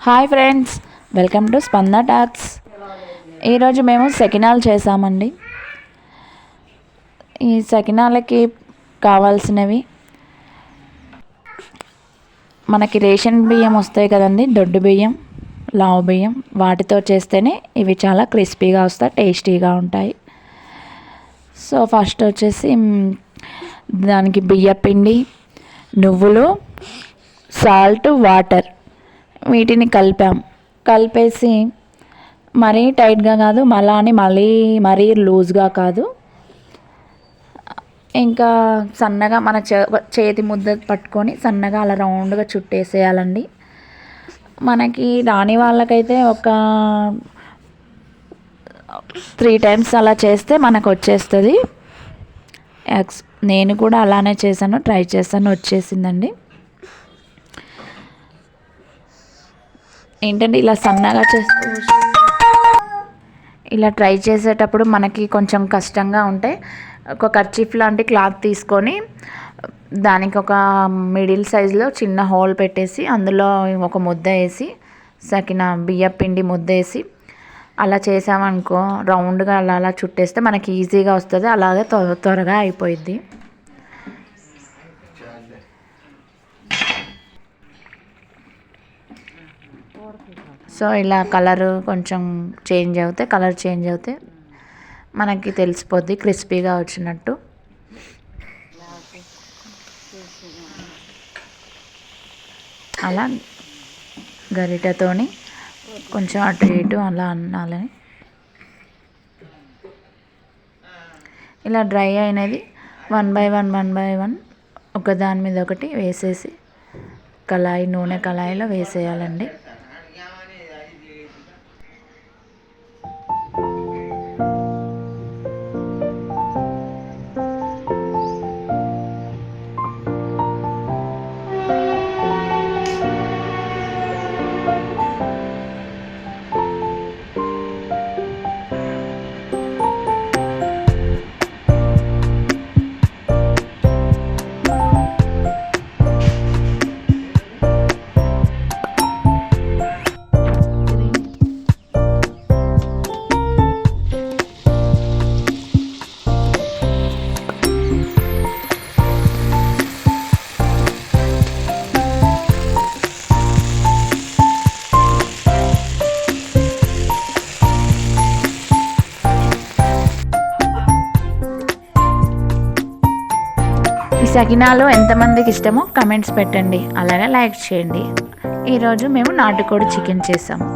Hi friends, welcome to Spanda talks. ఈరోజు మేము సకినాలు చేసామండి. ఈ సకినాలకి కావాల్సినవి మనకి రేషన్ బియ్యం వస్తాయి కదండి, దొడ్డు బియ్యం, లావు బియ్యం, వాటితో చేస్తేనే ఇవి చాలా క్రిస్పీగా వస్తాయి, టేస్టీగా ఉంటాయి. సో ఫస్ట్ వచ్చేసి దానికి బియ్యపిండి, నువ్వులు, సాల్ట్, వాటర్ వీటిని కలిపేసి మరీ టైట్గా కాదు, మరీ లూజ్గా కాదు, ఇంకా సన్నగా మన చేతి ముద్ద పట్టుకొని సన్నగా అలా రౌండ్గా చుట్టేసేయాలండి. మనకి రాని వాళ్ళకైతే ఒక 3 times అలా చేస్తే మనకు వచ్చేస్తుంది. నేను కూడా అలానే ట్రై చేశాను, వచ్చేసిందండి. ఏంటంటే ఇలా సన్నగా ఇలా ట్రై చేసేటప్పుడు మనకి కొంచెం కష్టంగా ఉంటే ఒక కర్చీఫ్ లాంటి క్లాత్ తీసుకొని దానికి ఒక మిడిల్ సైజులో చిన్న హోల్ పెట్టేసి అందులో ఒక ముద్ద వేసి బియ్యపిండి ముద్ద వేసి అలా చేసామనుకో, రౌండ్గా అలా చుట్టేస్తే మనకి ఈజీగా వస్తుంది, అలాగే త్వరగా అయిపోయిద్ది. సో ఇలా కలర్ చేంజ్ అవుతే మనకి తెలిసిపోద్ది క్రిస్పీగా వచ్చినట్టు. అలా గరిటెతోని కొంచెం అటు ఇటు అలా అనాలని. ఇలా డ్రై అయినది 1 by 1 ఒకదాని మీద ఒకటి వేసేసి నూనె కళాయిలో వేసేయాలండి. ఈ సకినాలు ఎంతమందికి ఇష్టమో కమెంట్స్ పెట్టండి, అలాగే లైక్ చేయండి. ఈరోజు మేము నాటుకోడి చికెన్ చేసాము.